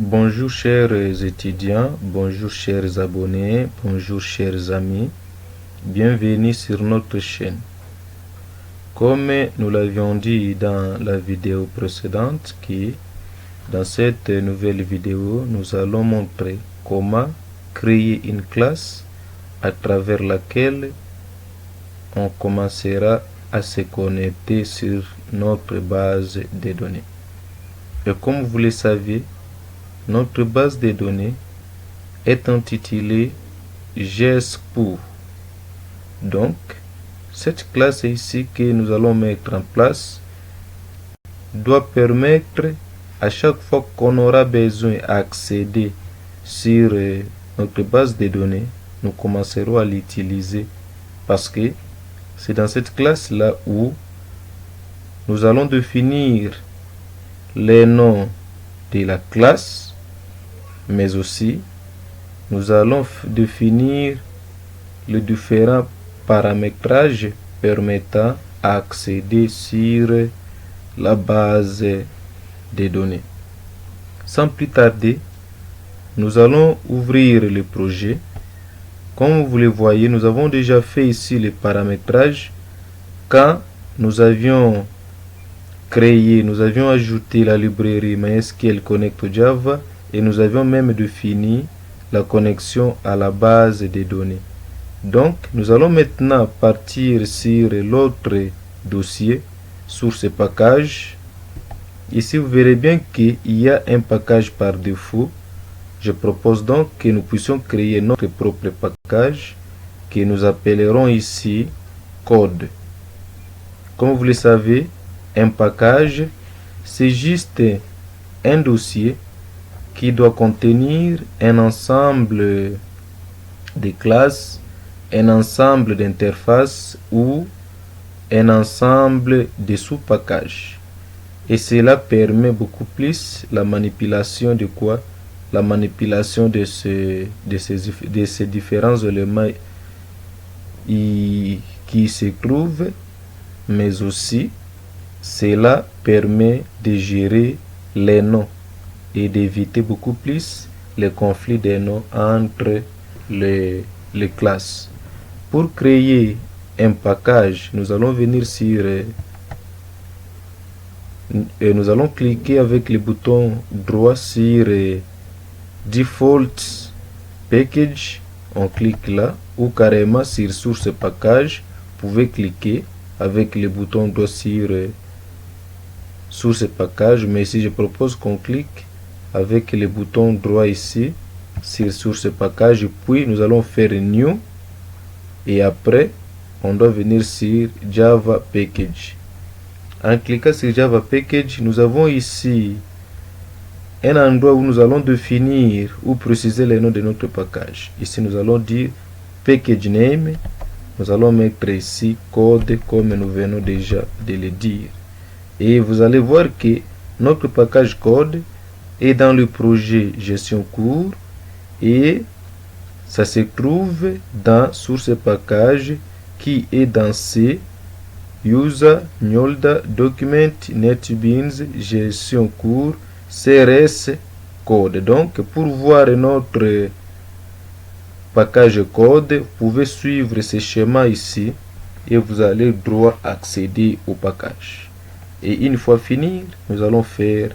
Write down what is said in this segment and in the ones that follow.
Bonjour chers étudiants, bonjour chers abonnés, bonjour chers amis, bienvenue sur notre chaîne. Comme nous l'avions dit dans la vidéo précédente, dans cette nouvelle vidéo, nous allons montrer comment créer une classe à travers laquelle on commencera à se connecter sur notre base de données. Et comme vous le savez, notre base de données est intitulée GSPOO. Donc, cette classe ici que nous allons mettre en place doit permettre à chaque fois qu'on aura besoin d'accéder sur notre base de données, nous commencerons à l'utiliser parce que c'est dans cette classe-là où nous allons définir les noms de la classe, mais aussi nous allons définir les différents paramétrages permettant d'accéder sur la base de données. Sans plus tarder, nous allons ouvrir le projet. Comme vous le voyez, nous avons déjà fait ici les paramétrages quand nous avions ajouté la librairie MySQL Connect Java et nous avions même défini la connexion à la base de données. Donc, nous allons maintenant partir sur l'autre dossier, source et package. Ici, vous verrez bien qu'il y a un package par défaut. Je propose donc que nous puissions créer notre propre package que nous appellerons ici code. Comme vous le savez, un package, c'est juste un dossier qui doit contenir un ensemble de classes, un ensemble d'interfaces ou un ensemble de sous-packages. Et cela permet beaucoup plus la manipulation de quoi? La manipulation de ces différents éléments qui se trouvent, mais aussi cela permet de gérer les noms et d'éviter beaucoup plus les conflits des noms entre les classes. Pour créer un package, nous allons venir sur et nous allons cliquer avec le bouton droit sur Default Package. On clique là, ou carrément sur Source Package. Vous pouvez cliquer avec le bouton droit sur Source Package, mais ici je propose qu'on clique avec le bouton droit ici sur Source Package, puis nous allons faire New et après on doit venir sur Java Package. En cliquant sur Java Package, nous avons ici un endroit où nous allons définir ou préciser les noms de notre package. Ici nous allons dire Package Name, nous allons mettre ici code comme nous venons déjà de le dire. Et vous allez voir que notre package code est dans le projet gestion cours et ça se trouve dans source package qui est dans C user Nolda document NetBeans gestion cours CRS code. Donc pour voir notre package code, vous pouvez suivre ce schéma ici et vous allez droit accéder au package. Et une fois fini, nous allons faire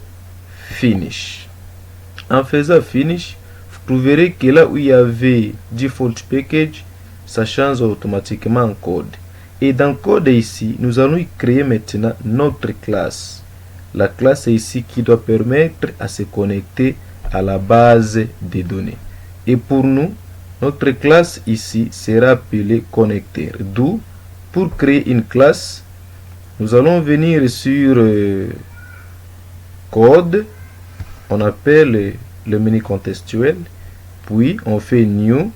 Finish. En faisant Finish, vous trouverez que là où il y avait Default Package, ça change automatiquement en code. Et dans code ici, nous allons créer maintenant notre classe. La classe ici qui doit permettre à se connecter à la base de données. Et pour nous, notre classe ici sera appelée connecteur. D'où, pour créer une classe, nous allons venir sur code, on appelle le menu contextuel, puis on fait new,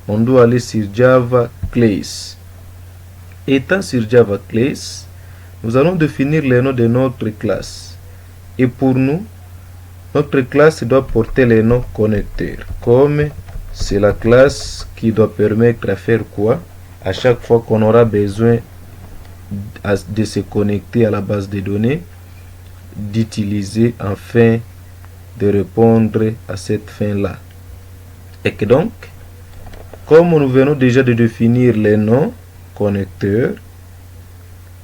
on doit aller sur Java Class. Étant sur Java Class, nous allons définir le nom de notre classe. Et pour nous, notre classe doit porter le nom connecteur. Comme c'est la classe qui doit permettre à faire quoi? À chaque fois qu'on aura besoin de se connecter à la base de données, d'utiliser enfin de répondre à cette fin-là. Et que donc, comme nous venons déjà de définir les noms connecteurs,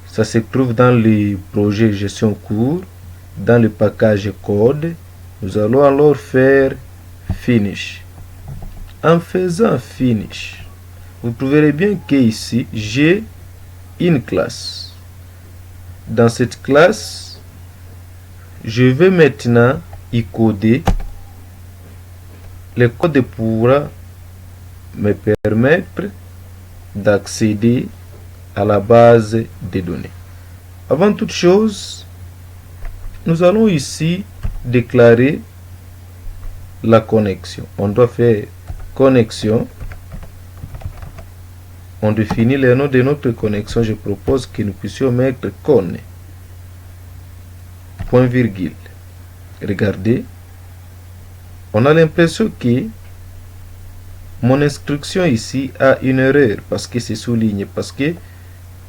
ça se trouve dans le projet gestion cours, dans le package code. Nous allons alors faire finish. En faisant finish, vous trouverez bien qu'ici, j'ai une classe. Dans cette classe, je vais maintenant y coder. Le code pourra me permettre d'accéder à la base de données. Avant toute chose, nous allons ici déclarer la connexion. On doit faire connexion. On définit le nom de notre connexion. Je propose que nous puissions mettre conne. Point virgule. Regardez. On a l'impression que mon instruction ici a une erreur parce que c'est souligné. Parce que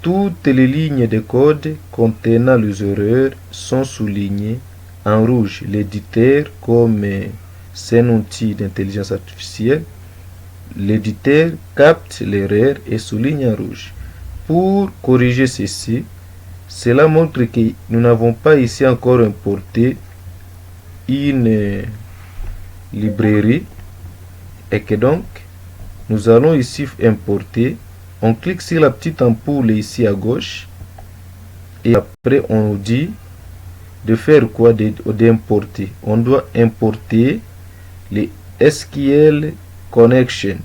toutes les lignes de code contenant les erreurs sont soulignées en rouge. L'éditeur, comme c'est un outil d'intelligence artificielle, l'éditeur capte l'erreur et souligne en rouge. Pour corriger ceci, cela montre que nous n'avons pas ici encore importé une librairie et que donc nous allons ici importer. On clique sur la petite ampoule ici à gauche et après on nous dit de faire quoi? D'importer. On doit importer les SQL connection.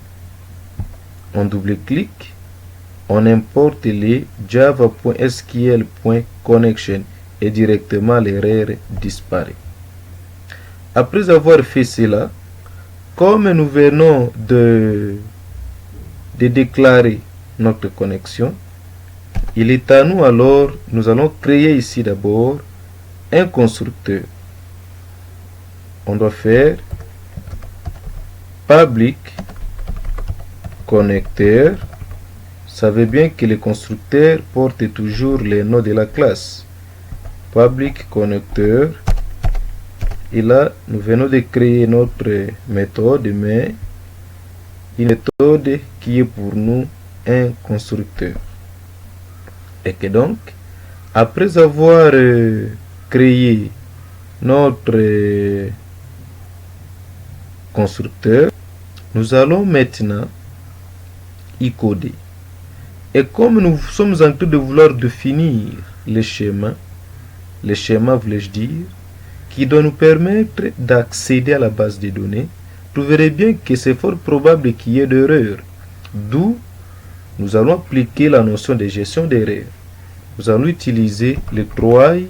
On double-clique, on importe les java.sql.connection et directement l'erreur disparaît. Après avoir fait cela, comme nous venons de déclarer notre connexion, il est à nous alors, nous allons créer ici d'abord un constructeur. On doit faire public connecteur. Ça veut bien que le constructeur porte toujours les noms de la classe. Public connecteur. Et là, nous venons de créer notre méthode, mais une méthode qui est pour nous un constructeur. Et que donc, après avoir créé notre constructeur, nous allons maintenant y coder. Et comme nous sommes en train de vouloir définir le schéma voulais-je dire, qui doit nous permettre d'accéder à la base de données, vous verrez bien que c'est fort probable qu'il y ait d'erreurs. D'où nous allons appliquer la notion de gestion d'erreurs. Nous allons utiliser le try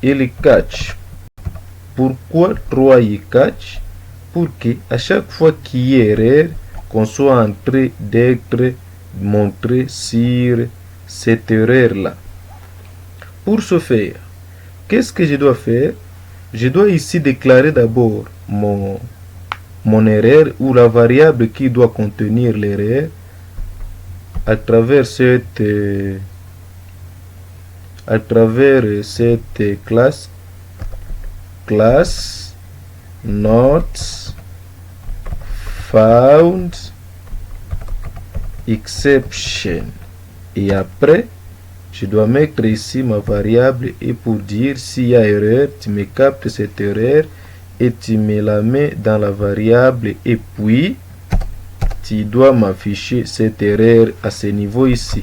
et le catch. Pourquoi try et catch? Pour que à chaque fois qu'il y ait erreur, qu'on soit en train d'être montré sur cette erreur-là. Pour ce faire, qu'est-ce que je dois faire? Je dois ici déclarer d'abord mon erreur ou la variable qui doit contenir l'erreur à travers cette classe not found exception. Et après, je dois mettre ici ma variable et pour dire s'il y a erreur, tu me captes cette erreur et tu me la mets dans la variable et puis tu dois m'afficher cette erreur à ce niveau ici.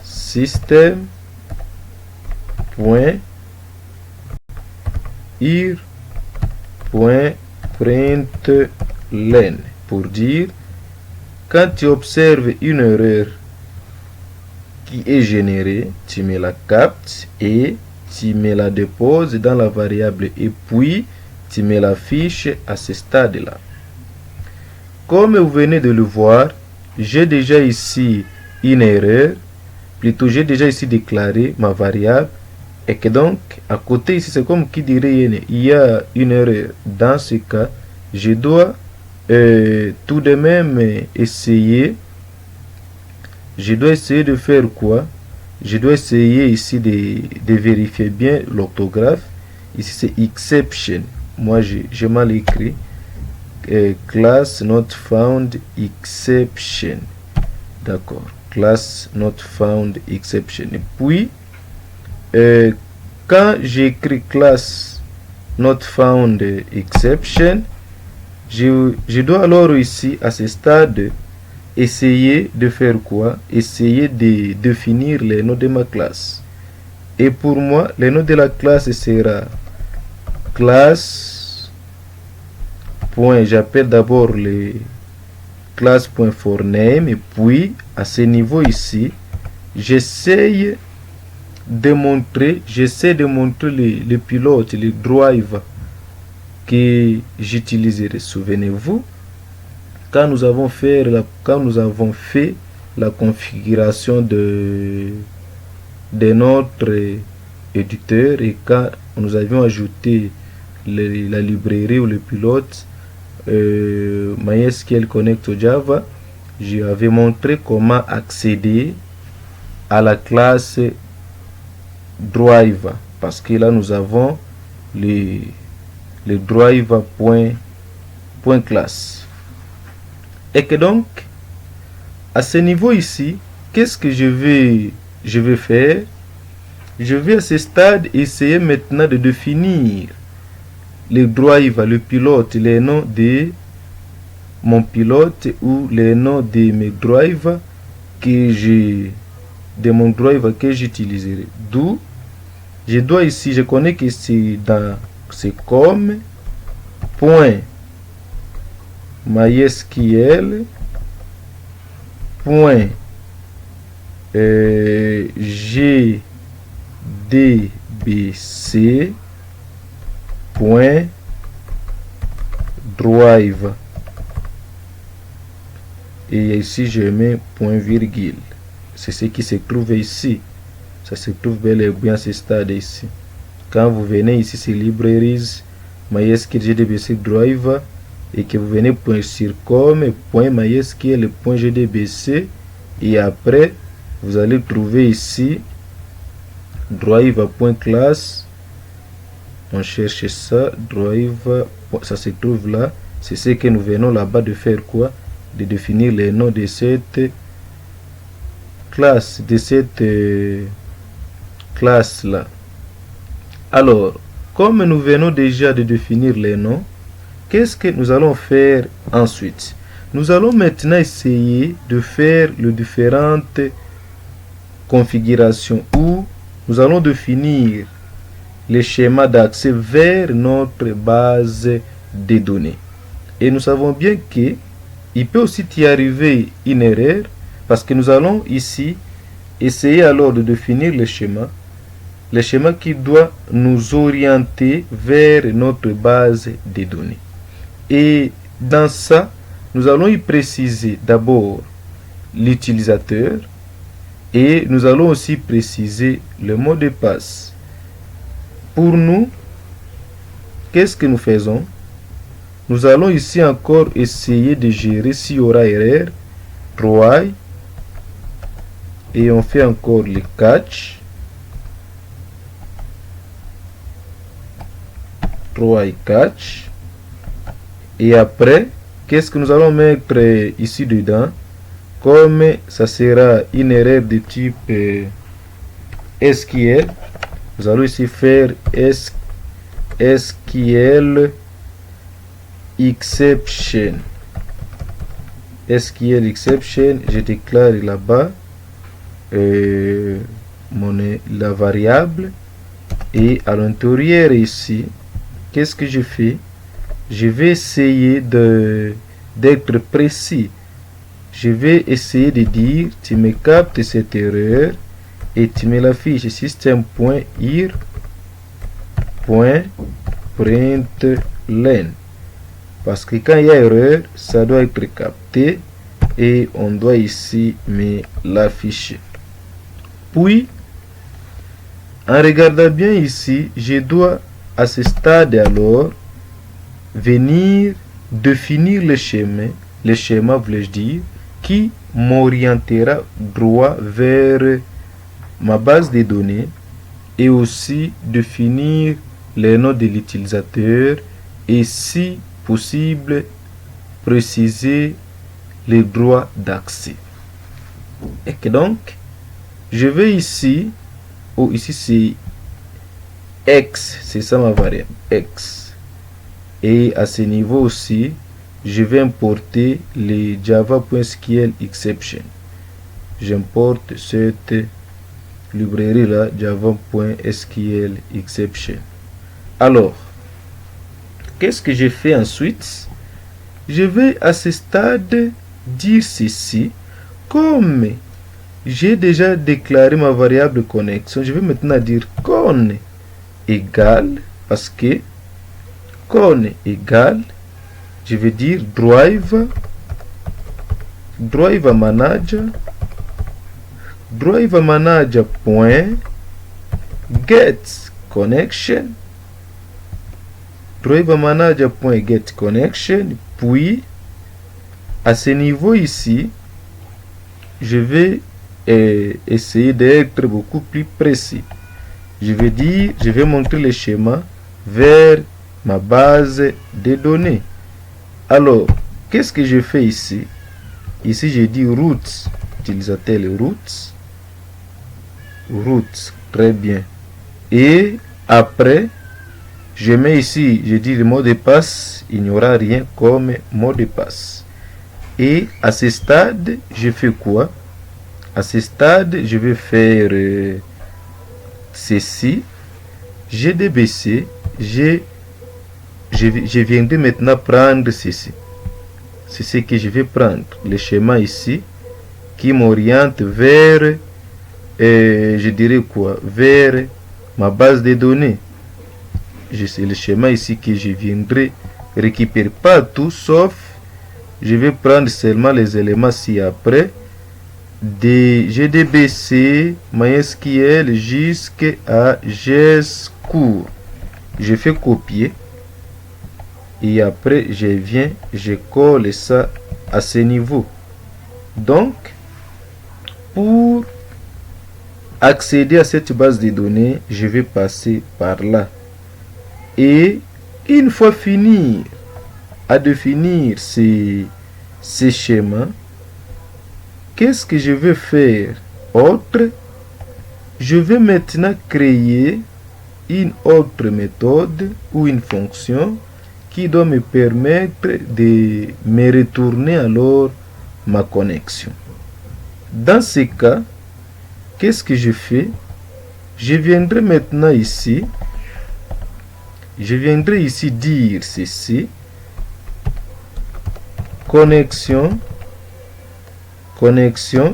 System.ir.println pour dire quand tu observes une erreur qui est générée, tu me la captes et tu me la déposes dans la variable et puis tu me l'affiches à ce stade-là. Comme vous venez de le voir, j'ai déjà ici une erreur, plutôt j'ai déjà ici déclaré ma variable et que donc à côté ici c'est comme qui dirait il y a une erreur. Dans ce cas, je dois tout de même essayer. Je dois essayer de faire quoi? Je dois essayer ici de vérifier bien l'orthographe Ici, c'est exception. Moi, j'ai mal écrit. Class not found exception. D'accord. Class not found exception. Et puis, quand j'écris class not found exception, je dois alors ici, à ce stade, essayer de faire quoi? Essayer de définir les noms de ma classe. Et pour moi, le nom de la classe sera classe. J'appelle d'abord les classe.forName et puis à ce niveau ici, j'essaie de montrer les pilotes, les drivers que j'utiliserai. Souvenez-vous, quand nous avons fait la configuration de notre éditeur et quand nous avions ajouté la librairie ou le pilote MySQL Connect au Java, j'avais montré comment accéder à la classe driver, parce que là nous avons les driver point classe. Et que donc à ce niveau ici, qu'est-ce que je vais faire? Je vais à ce stade essayer maintenant de définir le driver, le pilote, les noms de mon pilote ou les noms de mes drivers de mon driver que j'utiliserai. D'où je dois ici, je connais que c'est comme point MySQL point GDBC point driver et ici je mets point virgule. C'est ce qui se trouve ici. Ça se trouve bel et bien à ce stade ici. Quand vous venez ici, c'est libraries MySQL GDBC driver et que vous venez point .circom point MySQL point GDBC et après vous allez trouver ici driver.class. On cherche ça, driver, ça se trouve là. C'est ce que nous venons là-bas de faire quoi? De définir les noms de cette classe, classe là. Alors, comme nous venons déjà de définir les noms, qu'est-ce que nous allons faire ensuite? Nous allons maintenant essayer de faire les différentes configurations où nous allons définir les schémas d'accès vers notre base de données. Et nous savons bien que il peut aussi y arriver une erreur parce que nous allons ici essayer alors de définir le schéma qui doit nous orienter vers notre base de données. Et dans ça, nous allons y préciser d'abord l'utilisateur et nous allons aussi préciser le mot de passe. Pour nous, qu'est-ce que nous faisons? Nous allons ici encore essayer de gérer s'il y aura erreur, try, et on fait encore le catch, try catch, et après, qu'est-ce que nous allons mettre ici dedans? Comme ça sera une erreur de type SQL, nous allons ici faire SQL exception. SQL exception, je déclare là-bas la variable et à l'intérieur ici, qu'est-ce que je fais? Je vais essayer d'être précis. Je vais essayer de dire tu me captes cette erreur et tu me l'affiches system.ir.println parce que quand il y a erreur, ça doit être capté et on doit ici me l'afficher. Puis, en regardant bien ici, je dois à ce stade alors venir définir le schéma voulais-je dire, qui m'orientera droit vers ma base de données et aussi définir le nom de l'utilisateur et si possible préciser les droits d'accès. Et que donc, je vais ici, ou ici c'est X, c'est ça ma variable, X. Et à ce niveau aussi, je vais importer les java.sql exception. J'importe cette librairie là, java.sql exception. Alors, qu'est-ce que je fais ensuite? Je vais à ce stade dire ceci. Comme j'ai déjà déclaré ma variable connexion, je vais maintenant dire con égale, parce que con égale, je vais dire driver manager point get connection, driver manager point get connection. Puis à ce niveau ici, je vais essayer d'être beaucoup plus précis. Je vais montrer le schéma vers ma base de données. Alors, qu'est-ce que je fais ici? Ici, je dis routes, utilisateur routes, très bien. Et après, je mets ici, je dis le mot de passe, il n'y aura rien comme mot de passe. Et à ce stade, je fais quoi? À ce stade, je vais faire ceci. GDBC, je viendrai maintenant prendre ceci. C'est ce que je vais prendre. Le schéma ici qui m'oriente vers, je dirais quoi? Vers ma base de données. C'est le schéma ici que je viendrai récupérer. Pas tout, sauf je vais prendre seulement les éléments ci-après. De GDBC, MySQL jusqu'à GSCour. Je fais copier. Et après, je colle ça à ce niveau. Donc, pour accéder à cette base de données, je vais passer par là. Et une fois fini à définir ces schémas, qu'est-ce que je vais faire autre? Je vais maintenant créer une autre méthode ou une fonction qui doit me permettre de me retourner alors ma connexion. Dans ce cas, qu'est-ce que je fais? Je viendrai maintenant ici. Je viendrai ici dire ceci. Connexion,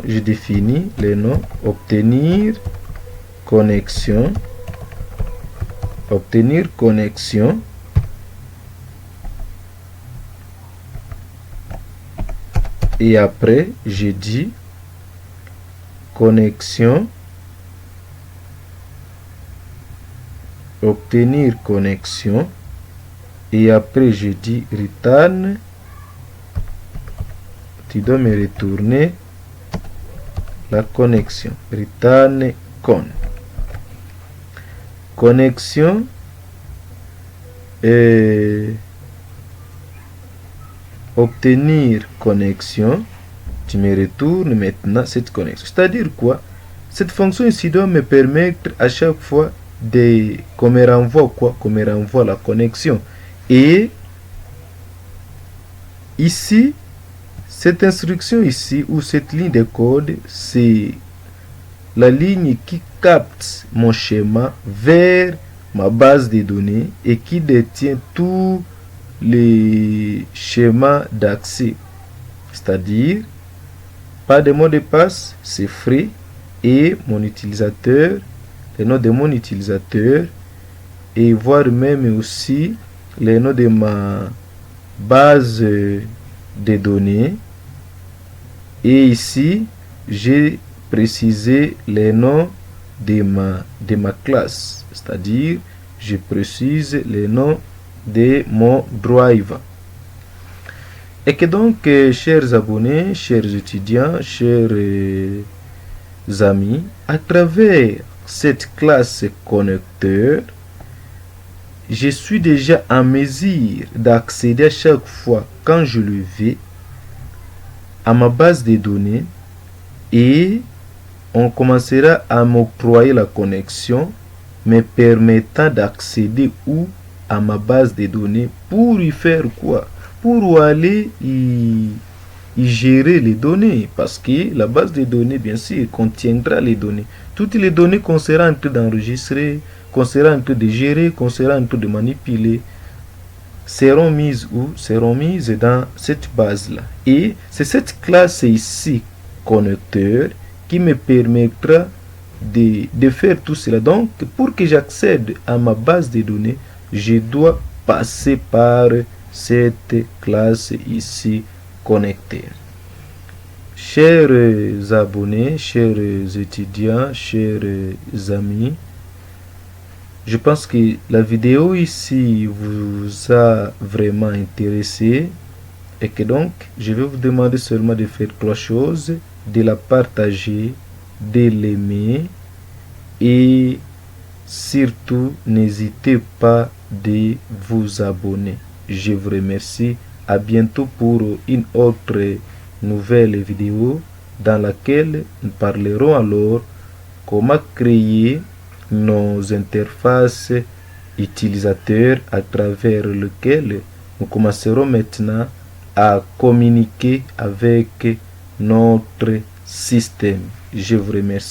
je définis le nom, obtenir connexion, et après je dis connexion, obtenir connexion, et après je dis return. Tu dois me retourner la connexion. Return con. Connexion et obtenir connexion. Tu me retournes maintenant cette connexion. C'est-à-dire quoi? Cette fonction ici doit me permettre à chaque fois qu'on me renvoie quoi? Qu'on me renvoie la connexion. Et ici, cette instruction ici, ou cette ligne de code, c'est la ligne qui capte mon schéma vers ma base de données et qui détient tous les schémas d'accès. C'est-à-dire, pas de mot de passe, c'est free, et mon utilisateur, le nom de mon utilisateur, et voire même aussi le nom de ma base de données. Et ici, j'ai précisé les noms de ma classe, c'est-à-dire je précise les noms de mon driver. Et que donc, chers abonnés, chers étudiants, chers amis, à travers cette classe connecteur, je suis déjà en mesure d'accéder à chaque fois quand je le vais à ma base de données et on commencera à m'octroyer la connexion me permettant d'accéder où à ma base de données pour y faire quoi? Pour aller y gérer les données, parce que la base de données, bien sûr, contiendra les données. Toutes les données qu'on sera en train d'enregistrer, qu'on sera en train de gérer, qu'on sera en train de manipuler, seront mises où? Seront mises dans cette base-là. Et c'est cette classe ici, connecteur, qui me permettra de faire tout cela. Donc, pour que j'accède à ma base de données, je dois passer par cette classe ici, connecteur. Chers abonnés, chers étudiants, chers amis, je pense que la vidéo ici vous a vraiment intéressé et que donc je vais vous demander seulement de faire trois choses, de la partager, de l'aimer et surtout n'hésitez pas de vous abonner. Je vous remercie. À bientôt pour une autre nouvelle vidéo dans laquelle nous parlerons alors comment créer nos interfaces utilisateurs à travers lesquelles nous commencerons maintenant à communiquer avec notre système. Je vous remercie.